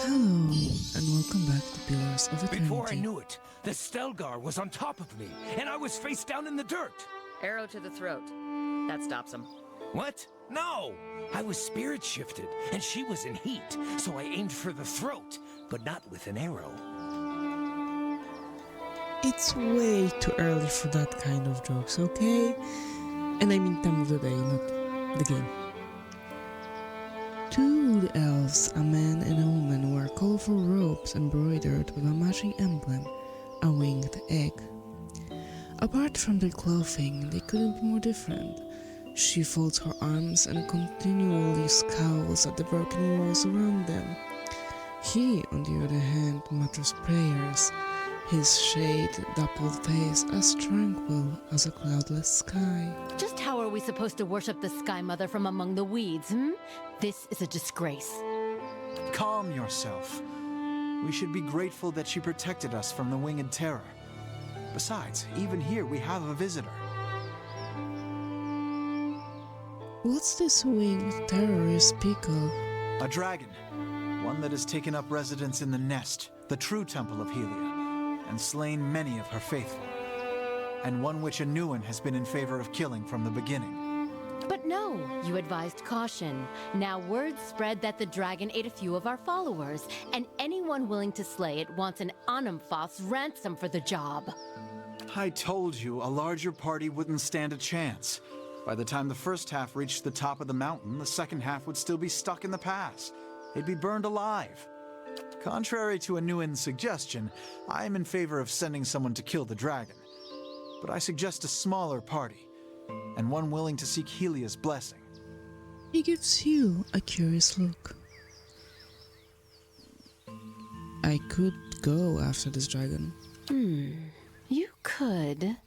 Hello, and welcome back to Pillars of Before I Eternity. knew it, the Stelgar was on top of me, and I was face down in the dirt. Arrow to the throat. That stops him. What? No! I was spirit shifted, and she was in heat, so I aimed for the throat, but not with an arrow. It's way too early for that kind of jokes, okay? And I mean time of the day, not the game. Two wood elves, a man and a woman, wear colorful robes embroidered with a matching emblem, a winged egg. Apart from their clothing, they couldn't be more different. She folds her arms and continually scowls at the broken walls around them. He, on the other hand, mutters prayers, his shade-dappled face as tranquil as a cloudless sky. Just how are we supposed to worship the Sky Mother from among the weeds, This is a disgrace. Calm yourself. We should be grateful that she protected us from the winged terror. Besides, even here we have a visitor. What's this winged terror you speak of? A dragon. One that has taken up residence in the Nest, the true temple of Helia, and slain many of her faithful. And one which a new one has been in favor of killing from the beginning. But no, you advised caution. Now word spread that the dragon ate a few of our followers, and anyone willing to slay it wants an Anumphos ransom for the job. I told you a larger party wouldn't stand a chance. By the time the first half reached the top of the mountain, the second half would still be stuck in the pass. They'd be burned alive. Contrary to Anuin's suggestion, I am in favor of sending someone to kill the dragon. But I suggest a smaller party, and one willing to seek Helia's blessing. He gives you a curious look. I could go after this dragon. You could.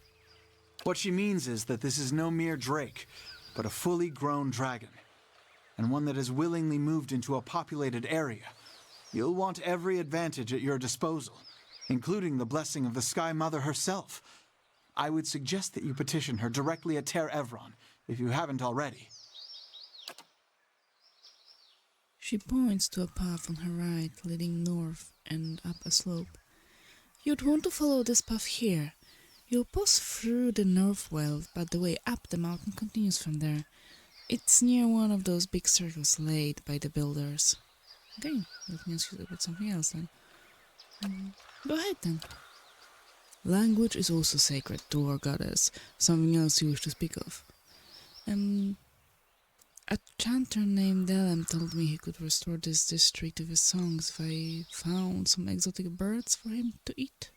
What she means is that this is no mere drake, but a fully grown dragon, and one that has willingly moved into a populated area. You'll want every advantage at your disposal, including the blessing of the Sky Mother herself. I would suggest that you petition her directly at Ter Evron, if you haven't already. She points to a path on her right leading north and up a slope. You'd want to follow this path here. You'll pass through the north well, but the way up the mountain continues from there. It's near one of those big circles laid by the builders. Okay, let me ask you about something else then. Go ahead then. Language is also sacred to our goddess. Something else you wish to speak of? A chanter named Delem told me he could restore this district with his songs if I found some exotic birds for him to eat.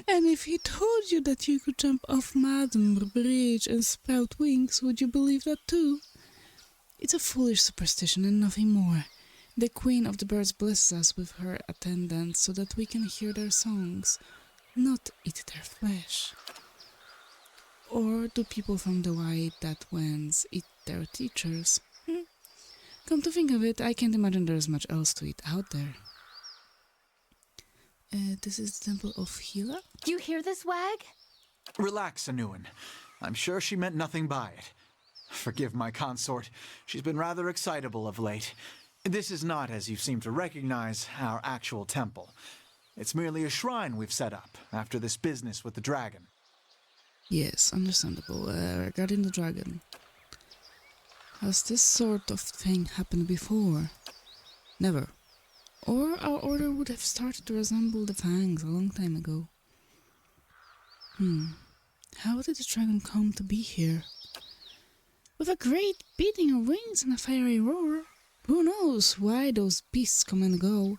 And if he told you that you could jump off Madam Bridge and sprout wings, would you believe that too? It's a foolish superstition and nothing more. The Queen of the Birds blesses us with her attendants so that we can hear their songs, not eat their flesh. Or do people from the White That Wens eat their teachers? Come to think of it, I can't imagine there's much else to eat out there. This is the Temple of Hela? You hear this, Wag? Relax, Anuin. I'm sure she meant nothing by it. Forgive my consort. She's been rather excitable of late. This is not, as you seem to recognize, our actual temple. It's merely a shrine we've set up after this business with the dragon. Yes, understandable. Regarding the dragon. Has this sort of thing happened before? Never. Or our order would have started to resemble the Fangs a long time ago. How did the dragon come to be here? With a great beating of wings and a fiery roar. Who knows why those beasts come and go?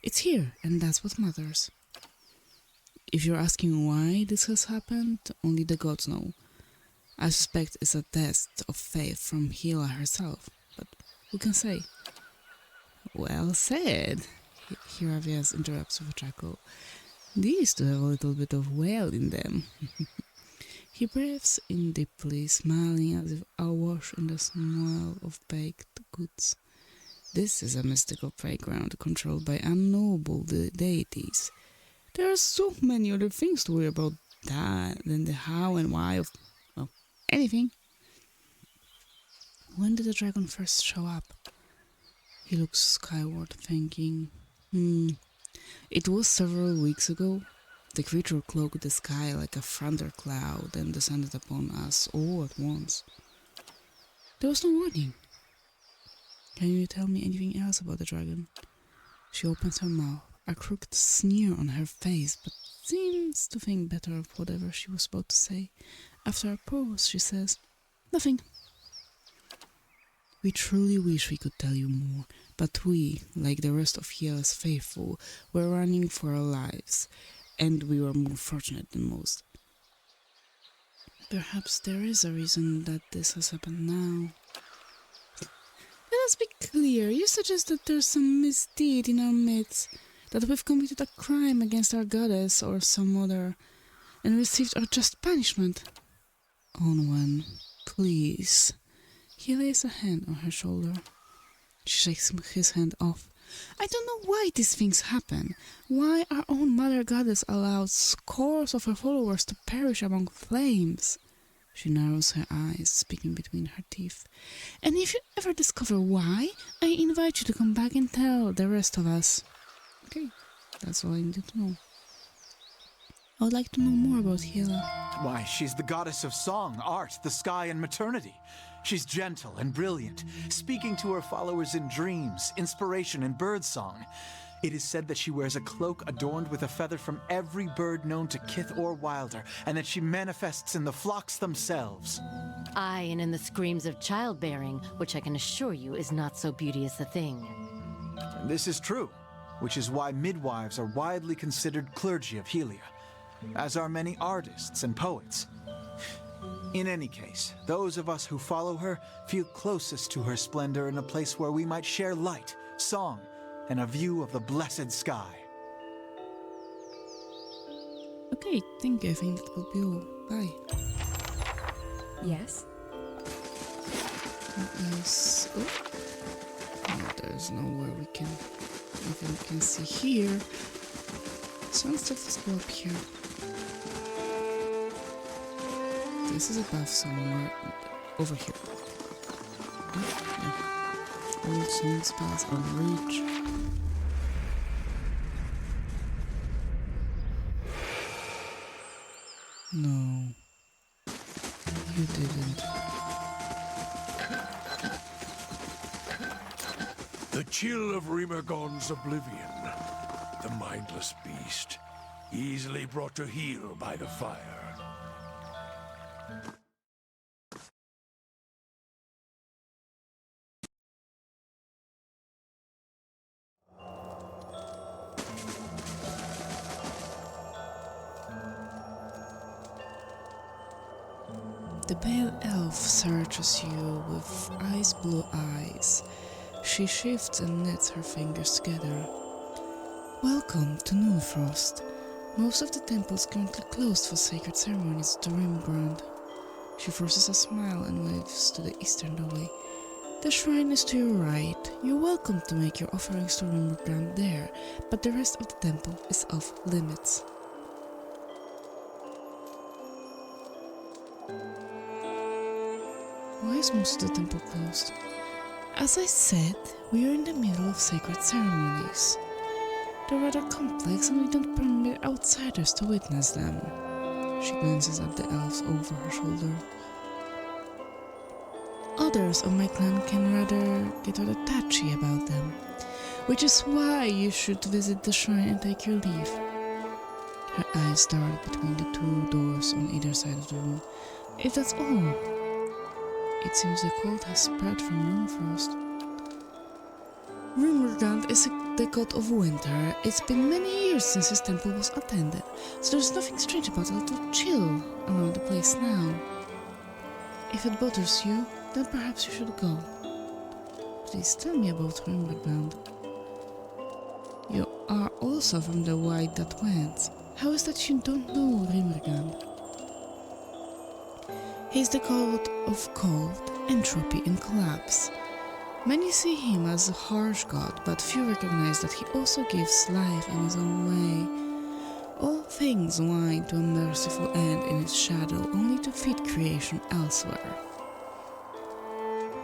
It's here, and that's what matters. If you're asking why this has happened, only the gods know. I suspect it's a test of faith from Hela herself, but who can say? Well said, Hiravias interrupts with a chuckle. These two have a little bit of whale in them. He breathes in deeply, smiling as if awash in the smell of baked goods. This is a mystical playground controlled by unknowable deities. There are so many other things to worry about than the how and why of, well, anything. When did the dragon first show up? He looks skyward, thinking, It was several weeks ago. The creature cloaked the sky like a thundercloud and descended upon us all at once. There was no warning. Can you tell me anything else about the dragon? She opens her mouth, a crooked sneer on her face, but seems to think better of whatever she was about to say. After a pause, she says, Nothing. We truly wish we could tell you more, but we, like the rest of Hiela's faithful, were running for our lives, and we were more fortunate than most. Perhaps there is a reason that this has happened now. Let us be clear. You suggest that there's some misdeed in our midst, that we've committed a crime against our goddess or some other, and received our just punishment. Onwen, please. He lays a hand on her shoulder. She shakes his hand off. I don't know why these things happen. Why our own mother goddess allowed scores of her followers to perish among flames. She narrows her eyes, speaking between her teeth. And if you ever discover why, I invite you to come back and tell the rest of us. Okay, that's all I need to know. I would like to know more about Hiela. Why, she's the goddess of song, art, the sky, and maternity. She's gentle and brilliant, speaking to her followers in dreams, inspiration, and birdsong. It is said that she wears a cloak adorned with a feather from every bird known to kith or wilder, and that she manifests in the flocks themselves. Aye, and in the screams of childbearing, which I can assure you is not so beauteous a thing. And this is true, which is why midwives are widely considered clergy of Helia, as are many artists and poets. In any case, those of us who follow her feel closest to her splendor in a place where we might share light, song, and a view of the blessed sky. Okay, thank you. I think that will be all. Bye. Yes? What else? Oh, no, there's nowhere we can... Nothing we can see here. So instead, let's go up here. This is above somewhere. Over here. No. Old song spells on reach. No. You didn't. The chill of Rimergon's oblivion. The mindless beast, easily brought to heel by the fire. The pale elf searches you with ice blue eyes. She shifts and knits her fingers together. Welcome to Newfrost. Most of the temples currently closed for sacred ceremonies to Rimgrund. She forces a smile and waves to the eastern doorway. The shrine is to your right. You're welcome to make your offerings to Rimgrund there, but the rest of the temple is off limits. Why is most of the temple closed? As I said, we are in the middle of sacred ceremonies. They're rather complex and we don't permit outsiders to witness them. She glances at the elves over her shoulder. Others of my clan can get rather touchy about them, which is why you should visit the shrine and take your leave. Her eyes dart between the two doors on either side of the room. If that's all. It seems the cold has spread from Newfrost. Rimmergand is the god of winter. It's been many years since his temple was attended, so there's nothing strange about a little chill around the place now. If it bothers you, then perhaps you should go. Please tell me about Rimmergand. You are also from the White that went. How is that you don't know Rimmergand? He is the god of cold, entropy, and collapse. Many see him as a harsh god, but few recognize that he also gives life in his own way. All things wind to a merciful end in its shadow, only to feed creation elsewhere.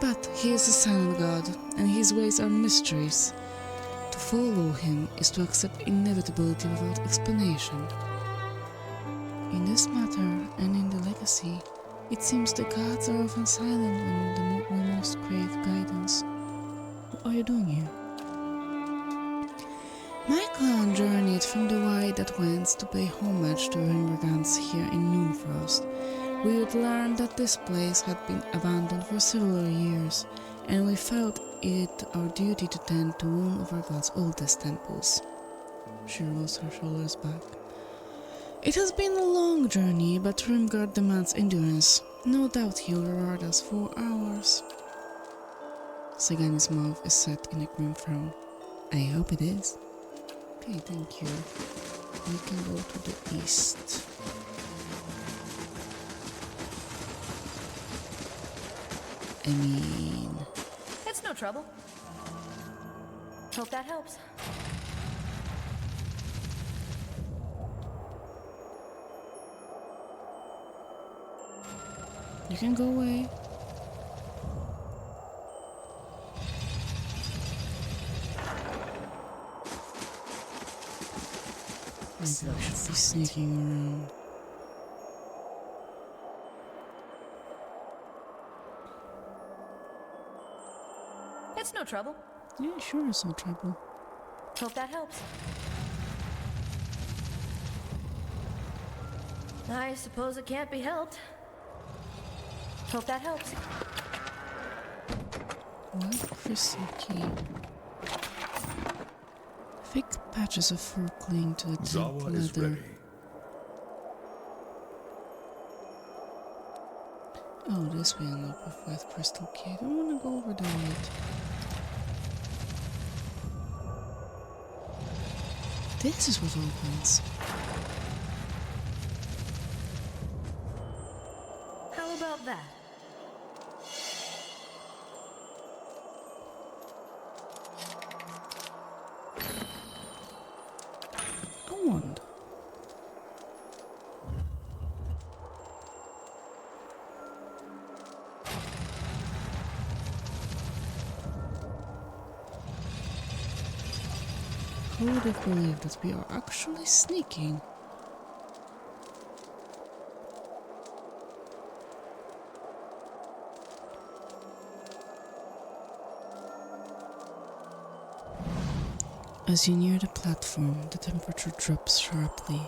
But he is a silent god, and his ways are mysteries. To follow him is to accept inevitability without explanation. In this matter and in the legacy, it seems the gods are often silent when we most crave guidance. What are you doing here? My clan journeyed from the wide Wends to pay homage to Rimmergans here in Noonfrost. We would learn that this place had been abandoned for several years, and we felt it our duty to tend to one of our god's oldest temples. She rolls her shoulders back. It has been a long journey, but Rimgard demands endurance. No doubt he'll reward us for ours. Sagani's mouth is set in a grim frown. I hope it is. Okay, thank you. We can go to the east. I mean... It's no trouble. Hope that helps. You can go away. Maybe I should be sneaking around. It's no trouble. Yeah, sure, it's no trouble. Hope that helps. I suppose it can't be helped. Hope that helps. What? Crystal key. Thick patches of fur cling to the top Zawa is leather. ready. Oh, this way unlock with white crystal key. I don't want to go over there yet. This is what opens. How about that? A wand. Who would have believed that we are actually sneaking? As you near the platform, the temperature drops sharply.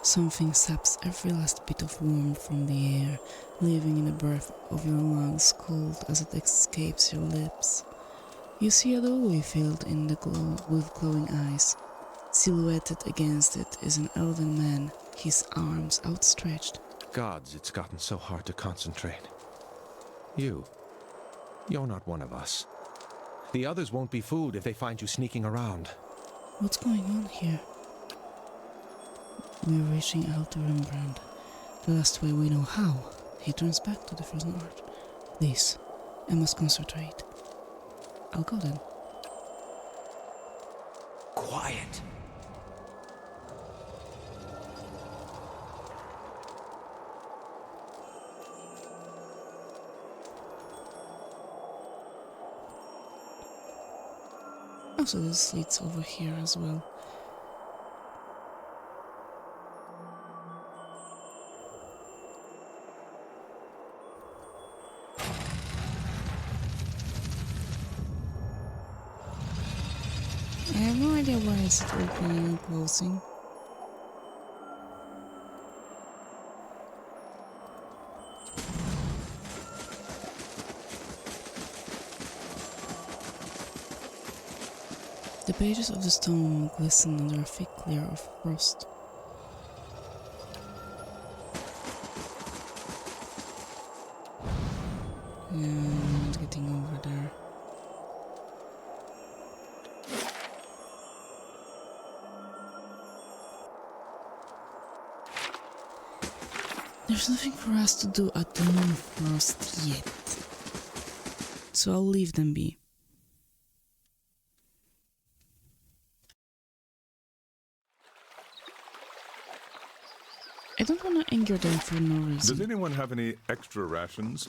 Something saps every last bit of warmth from the air, leaving in a breath of your lungs cold as it escapes your lips. You see a doorway filled in the glow with glowing eyes. Silhouetted against it is an elven man, his arms outstretched. Gods, it's gotten so hard to concentrate. You're not one of us. The others won't be fooled if they find you sneaking around. What's going on here? We're reaching out to Rembrandt. The last way we know how. He turns back to the frozen art. Please, I must concentrate. I'll go then. Quiet. Also, there's seats over here as well. I have no idea why it's opening and closing. The pages of the stone glisten under a thick layer of frost. And getting over there. There's nothing for us to do at the Moonfrost yet, so I'll leave them be. I don't want to anger them for no Does reason. anyone have any extra rations?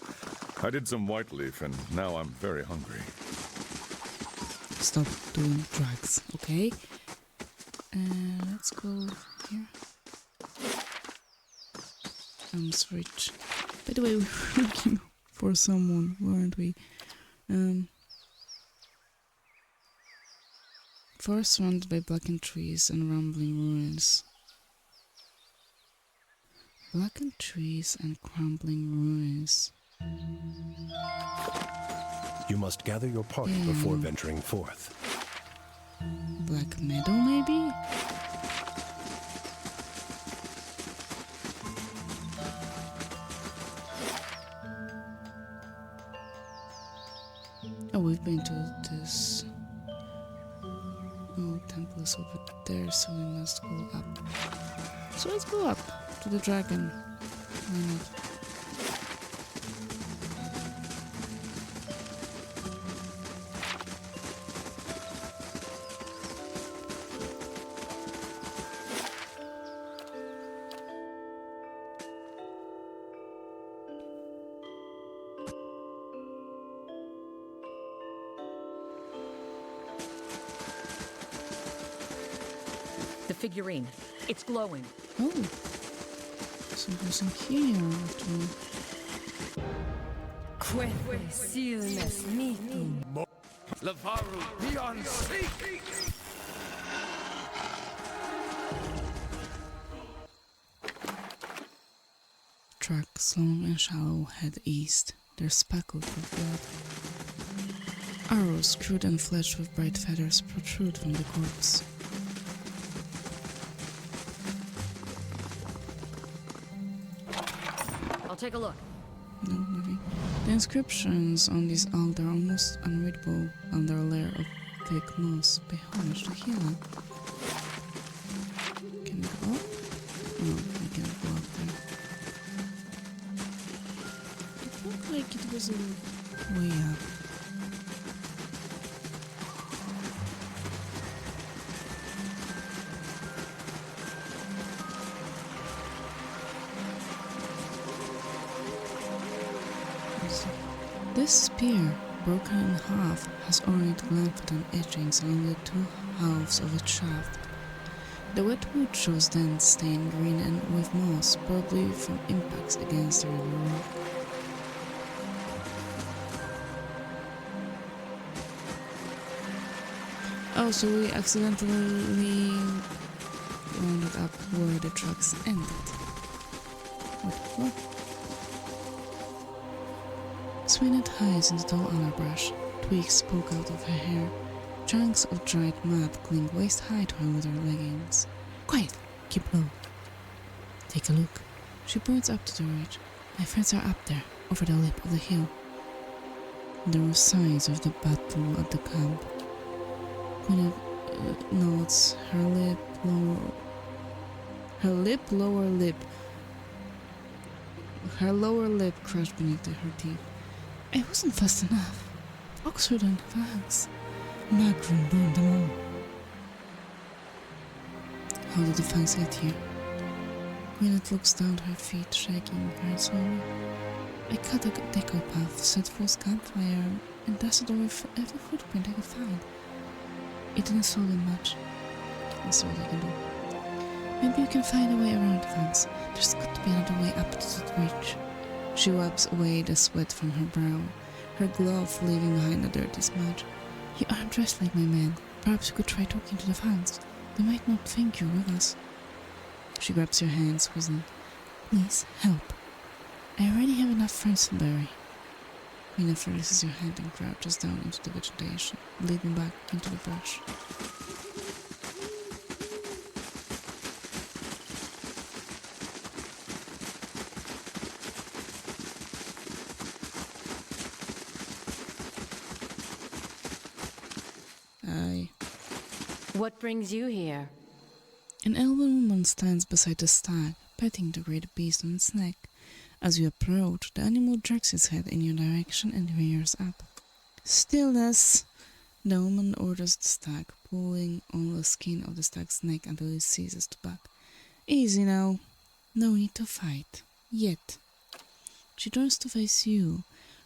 I did some white leaf and now I'm very hungry. Stop doing drugs, okay? Let's go here. I'm rich. By the way, we were looking for someone, weren't we? Forest surrounded by blackened trees and rumbling ruins. Blackened trees and crumbling ruins. You must gather your party before venturing forth. Black meadow, maybe? Oh, we've been to this. Oh, temple is over there, so we must go up. So let's go up to the dragon. Why not? The figurine. It's glowing. Oh, so there's in here after all. Lavaru, beyond sea! Tracks long and shallow head east. They're speckled with blood. Arrows, crude and fledged with bright feathers, protrude from the corpse. I'll take a look. No, nothing. The inscriptions on this altar are almost unreadable under a layer of thick moss. Pay homage to Hela. Can we go up? No, we can't go up there. It looked like it was a way up. This spear, broken in half, has ornate glamphton etchings on the two halves of its shaft. The wet wood shows dents stained green and with moss, probably from impacts against the river rock. Oh, so we accidentally wound up where the tracks ended. What? Sweeney hides in the tall underbrush. Twigs poke out of her hair. Chunks of dried mud cling waist-high to her leather leggings. Quiet! Keep low. Take a look. She points up to the ridge. My friends are up there, over the lip of the hill. There were signs of the battle at the camp. Queen nods her lower lip crushed beneath her teeth. I wasn't fast enough. Oxford and Fangs. Madron burned them all. How did the Fangs get here? Gwyneth looks down to her feet, shaking her head slowly. I cut a deco path, set false campfire, and dusted over every footprint I could find. It didn't solve them much. That's all I can do. Maybe you can find a way around the Fangs. There's got to be another way up to the ridge. She wipes away the sweat from her brow, her glove leaving behind a dirty smudge. You aren't dressed like my man. Perhaps you could try talking to the Fangs. They might not think you're with us. She grabs your hands, squeezing. Please, help. I already have enough friends to bury. Mina releases your hand and crouches down into the vegetation, bleeding back into the brush. What brings you here? An elven woman stands beside the stag, petting the great beast on its neck. As you approach, the animal jerks its head in your direction and rears up. Stillness! The woman orders the stag, pulling on the skin of the stag's neck until it ceases to buck. Easy now. No need to fight. Yet. She turns to face you.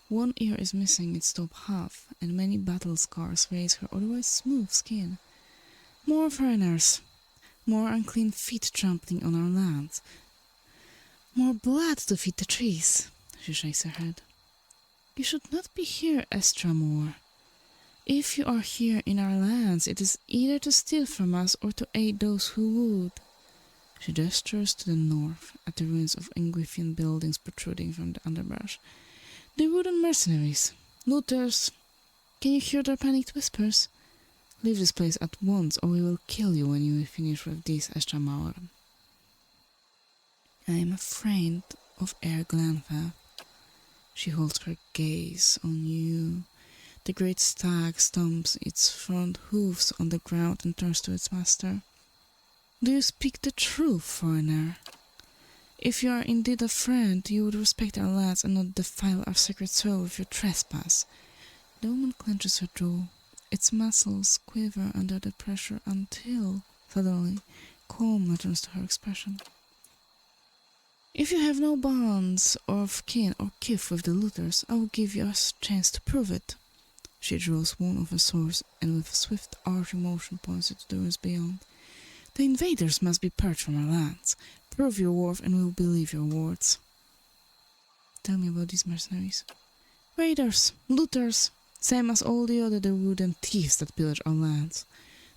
One ear is missing its top half, and many battle scars raise her otherwise smooth skin. More foreigners. More unclean feet trampling on our land. More blood to feed the trees. She shakes her head. You should not be here, Estramor. If you are here in our lands, it is either to steal from us or to aid those who would. She gestures to the north, at the ruins of Engwithian buildings protruding from the underbrush. The wooden mercenaries. Looters. Can you hear their panicked whispers? Leave this place at once, or we will kill you when you finish with this, Estramor. I am afraid of Air Glanfa. She holds her gaze on you. The great stag stomps its front hooves on the ground and turns to its master. Do you speak the truth, foreigner? If you are indeed a friend, you would respect our lads and not defile our sacred soil with your trespass. The woman clenches her jaw. Its muscles quiver under the pressure until, suddenly, calm returns to her expression. If you have no bonds of kin or kith with the looters, I will give you a chance to prove it. She draws one of her swords and with a swift arching motion points it to the ruins beyond. The invaders must be purged from our lands. Prove your worth and we will believe your words. Tell me about these mercenaries. Raiders, looters, same as all the other wooden thieves that pillage our lands.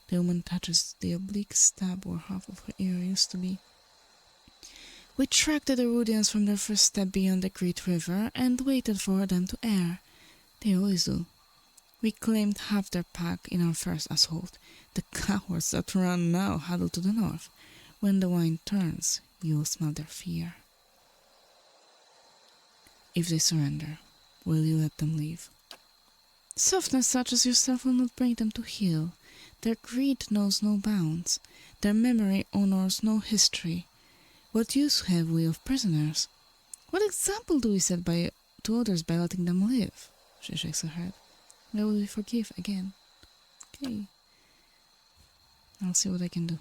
The woman touches the oblique stab where half of her ear used to be. We tracked the Erudians from their first step beyond the Great River and waited for them to err. They always do. We claimed half their pack in our first assault. The cowards that run now huddle to the north. When the wind turns, you will smell their fear. If they surrender, will you let them leave? Softness such as yourself will not bring them to heel. Their greed knows no bounds. Their memory honors no history. What use have we of prisoners? What example do we set to others by letting them live? She shakes her head. Where will we forgive again? Okay. I'll see what I can do.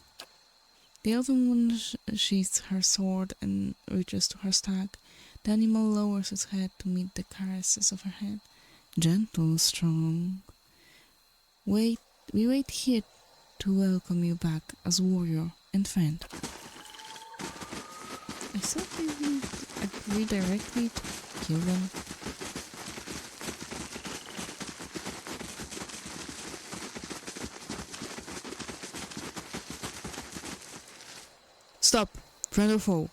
The elven woman sheathes her sword and reaches to her stag. The animal lowers its head to meet the caresses of her head. Gentle, strong. We wait here to welcome you back as warrior and friend. I thought they would agree directly to kill them. Stop! Friend or foe?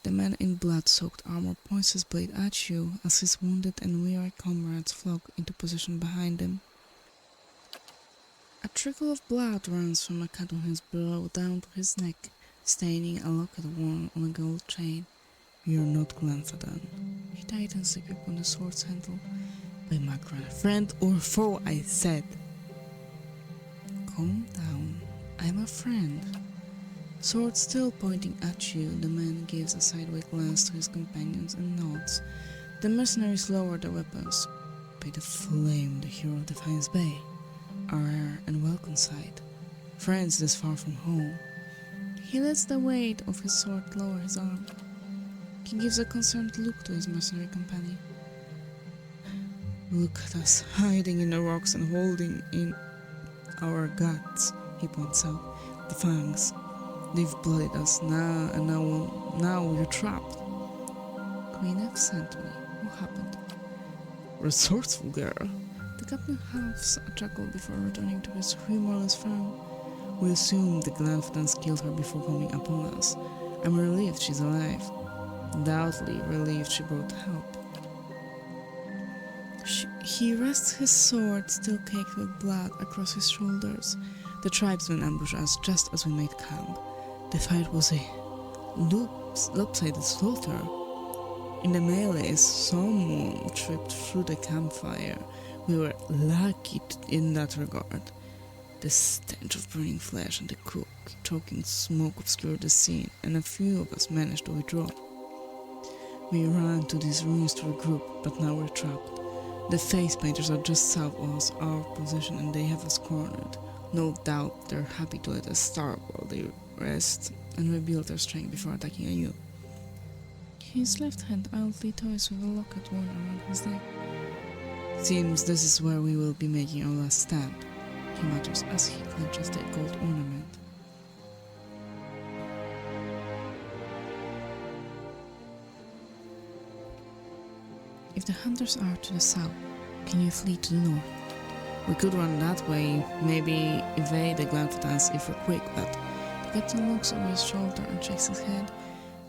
The man in blood-soaked armor points his blade at you as his wounded and weary comrades flock into position behind him. A trickle of blood runs from a cut on his brow down to his neck, staining a locket worn on a gold chain. You're not Glenfadan. He tightens the grip on the sword's handle. By Magran, friend or foe, I said. Calm down. I'm a friend. Sword still pointing at you, the man gives a sideways glance to his companions and nods. The mercenaries lower their weapons. By the flame, the hero of Defiance Bay, our rare and welcome sight. Friends this far from home. He lets the weight of his sword lower his arm. He gives a concerned look to his mercenary companion. Look at us, hiding in the rocks and holding in our guts, he points out. The fangs. They've blooded us now we're trapped. Queen F sent me. What happened? Resourceful girl. The captain halves a chuckle before returning to his humorless frown. We assumed the Glenfadans killed her before coming upon us. I'm relieved she's alive. Doubtly relieved she brought help. He rests his sword, still caked with blood, across his shoulders. The tribesmen ambush us just as we made camp. The fight was a lopsided slaughter. In the melees, someone tripped through the campfire. We were lucky in that regard. The stench of burning flesh and the choking smoke obscured the scene, and a few of us managed to withdraw. We ran to these ruins to regroup, but now we're trapped. The face painters are just south of our position and they have us cornered. No doubt they're happy to let us starve while they rest and rebuild their strength before attacking anew. His left hand idly toys with a locket worn around his neck. Seems this is where we will be making our last stand, he mutters as he clenches the gold ornament. If the hunters are to the south, can you flee to the north? We could run that way, maybe evade the Glenfootans if we're quick, but the captain looks over his shoulder and shakes his head.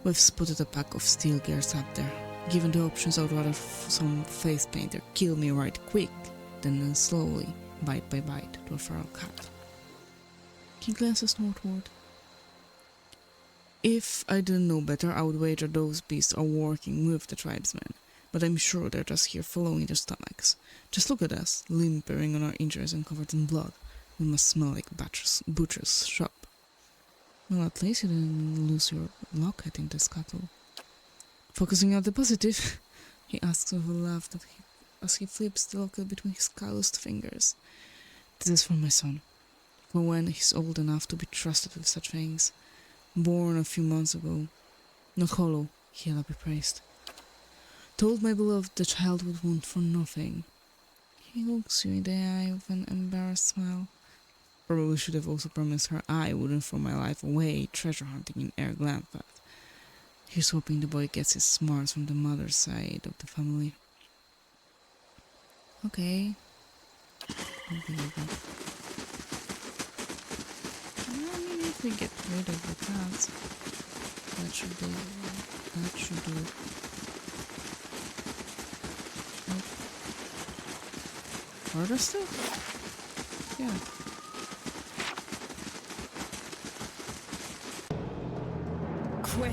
We've spotted a pack of steel gears up there. Given the options, I would rather some face painter kill me right quick than slowly, bite by bite, to a feral cat. He glances northward. If I didn't know better, I would wager those beasts are working with the tribesmen, but I'm sure they're just here following their stomachs. Just look at us, limpering on our injuries and covered in blood. We must smell like butcher's shop. Well, at least you didn't lose your locket in the scuttle. Focusing on the positive, he asks with a laugh as he flips the locket between his calloused fingers. This is for my son, for when he's old enough to be trusted with such things. Born a few months ago. Not hollow, he'll be praised. Told my beloved the child would want for nothing. He looks you in the eye with an embarrassed smile. Probably should have also promised her I wouldn't throw my life away treasure hunting in Air Glenfath. Here's hoping the boy gets his smarts from the mother's side of the family. Okay. I'll believe it. I mean, if we get rid of the cats, that should do it. Harder still? Yeah. Quick.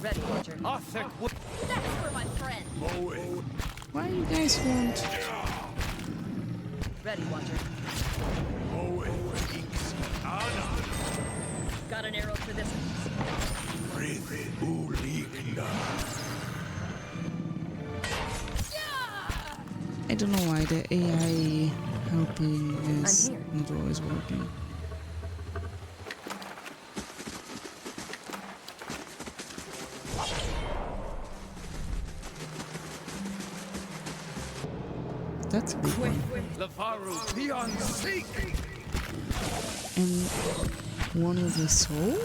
Ready, Roger. That's for my friend. Why you guys won't? Ready, Roger. Got an arrow for this one. I don't know why the AI helping is I'm here. not always working. That's a big one. And one with a soul?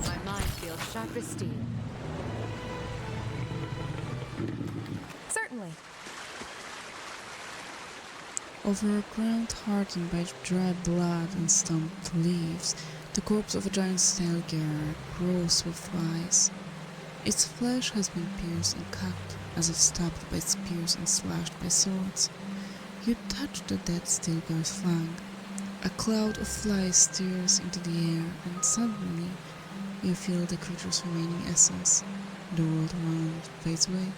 My mind feels sharp as steel. Certainly. Over a ground hardened by dry blood and stumped leaves, the corpse of a giant stallion grows with flies. Its flesh has been pierced and cut, as if stabbed by spears and slashed by swords. You touch the dead stalgir's flank. A cloud of flies steers into the air, and suddenly you feel the creature's remaining essence. The world around fades away.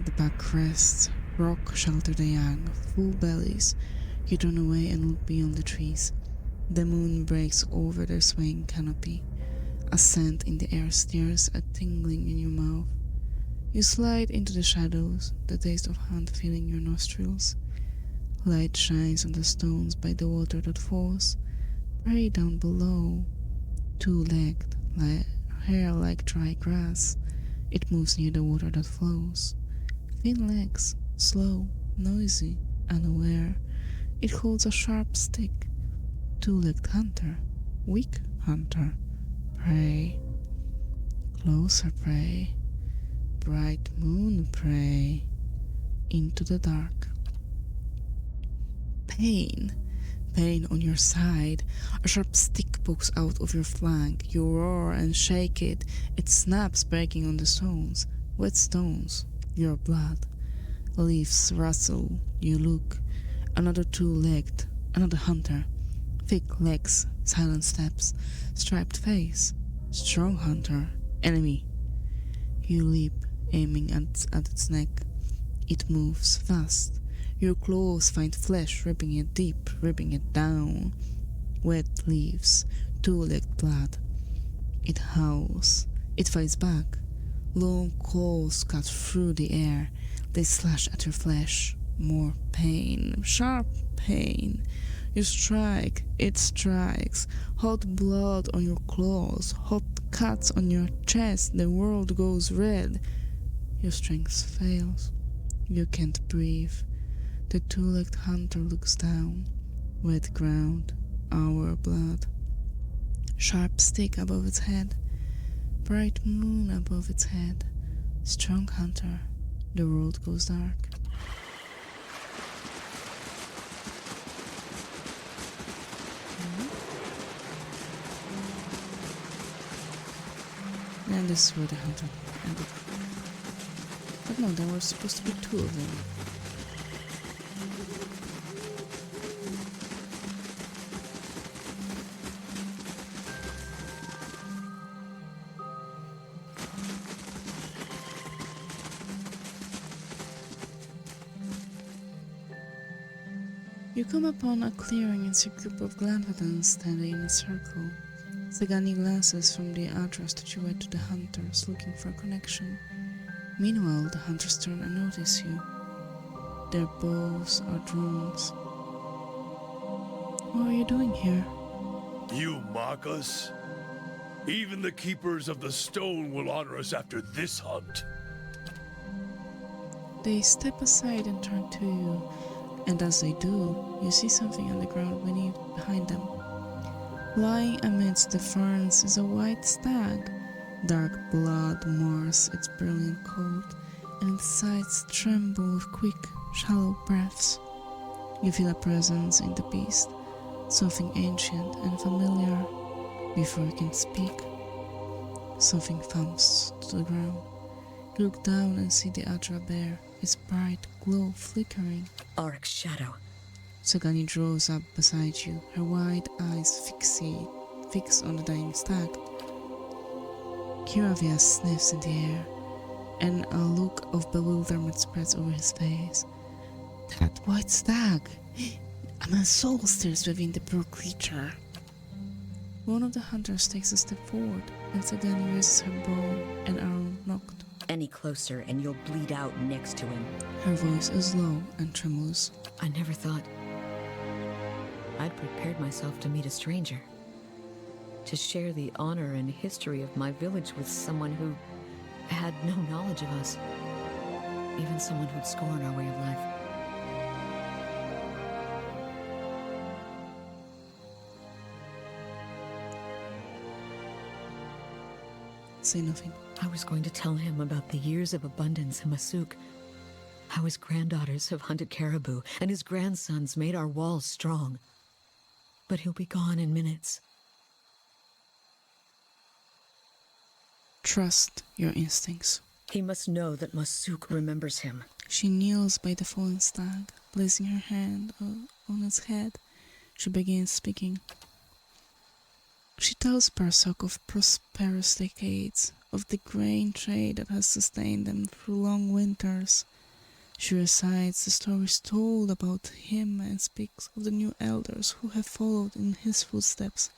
The pack rests. Rock shelter the young, full bellies. You turn away and look beyond the trees. The moon breaks over their swaying canopy. A scent in the air stirs a tingling in your mouth. You slide into the shadows, the taste of hunt filling your nostrils. Light shines on the stones by the water that falls. Prey down below, two-legged, hair like dry grass. It moves near the water that flows. Thin legs, slow, noisy, unaware. It holds a sharp stick. Two-legged hunter, weak hunter. Prey, closer prey, bright moon prey, into the dark. Pain on your side. A sharp stick pokes out of your flank. You roar and shake it. It snaps, breaking on the stones. Wet stones, your blood. Leaves rustle. You look. Another two-legged, another hunter. Thick legs, silent steps, striped face. Strong hunter, enemy. You leap, aiming at its neck. It moves fast. Your claws find flesh, ripping it deep, ripping it down. Wet leaves, two-legged blood. It howls. It fights back. Long claws cut through the air. They slash at your flesh. More pain, sharp pain. You strike, it strikes. Hot blood on your claws, hot cuts on your chest. The world goes red. Your strength fails. You can't breathe. The two-legged hunter looks down. Wet ground, our blood. Sharp stick above its head. Bright moon above its head. Strong hunter. The world goes dark. And this is where the hunter ended. But no, there were supposed to be two of them. You come upon a clearing and see a group of Glenfathans standing in a circle. Sagani glances from the address that you write to the hunters, looking for a connection. Meanwhile, the hunters turn and notice you. Their bows are drones. What are you doing here? You mock us? Even the keepers of the stone will honor us after this hunt. They step aside and turn to you, and as they do, you see something on the ground behind them. Lying amidst the ferns is a white stag. Dark blood mars its brilliant coat, and its sides tremble with quick, shallow breaths. You feel a presence in the beast, something ancient and familiar. Before you can speak, something thumps to the ground. You look down and see the Adra bear, its bright glow flickering. Auric's shadow. Sagani draws up beside you, her wide eyes fixed on the dying stag. Kiravia sniffs in the air, and a look of bewilderment spreads over his face. That white stag! A man's soul stirs within the poor creature. One of the hunters takes a step forward, and Sagani raises her bow and arrow knocked. Any closer and you'll bleed out next to him. Her voice is low and tremulous. I never thought I'd prepared myself to meet a stranger. To share the honor and history of my village with someone who had no knowledge of us. Even someone who'd scorn our way of life. Say nothing. I was going to tell him about the years of abundance in Masuk. How his granddaughters have hunted caribou, and his grandsons made our walls strong. But he'll be gone in minutes. Trust your instincts. He must know that Masuk remembers him. She kneels by the fallen stag, placing her hand on its head. She begins speaking. She tells Parsok of prosperous decades, of the grain trade that has sustained them through long winters. She recites the stories told about him and speaks of the new elders who have followed in his footsteps.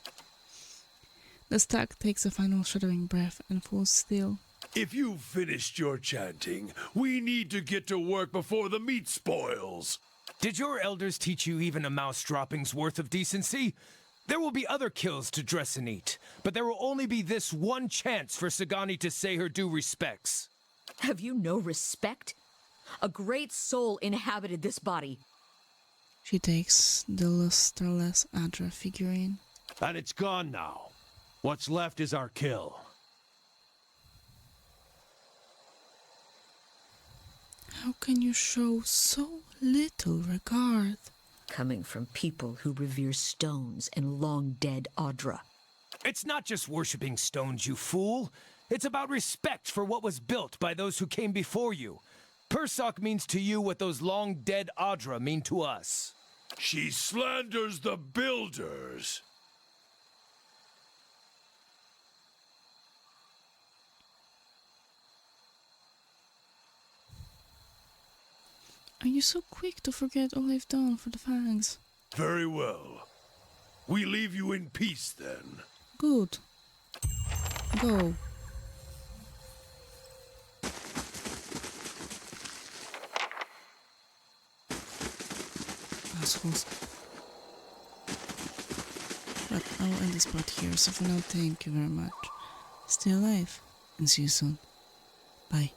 The stag takes a final shuddering breath and falls still. If you've finished your chanting, we need to get to work before the meat spoils. Did your elders teach you even a mouse dropping's worth of decency? There will be other kills to dress and eat, but there will only be this one chance for Sagani to say her due respects. Have you no respect? A great soul inhabited this body. She takes the lusterless Adra figurine. And it's gone now. What's left is our kill. How can you show so little regard? Coming from people who revere stones and long-dead Audra. It's not just worshipping stones, you fool. It's about respect for what was built by those who came before you. Persok means to you what those long-dead Audra mean to us. She slanders the builders. Are you so quick to forget all I've done for the Fangs? Very well. We leave you in peace, then. Good. Go. assholes. But I'll end this part here, so for now, thank you very much. Stay alive, and see you soon. Bye.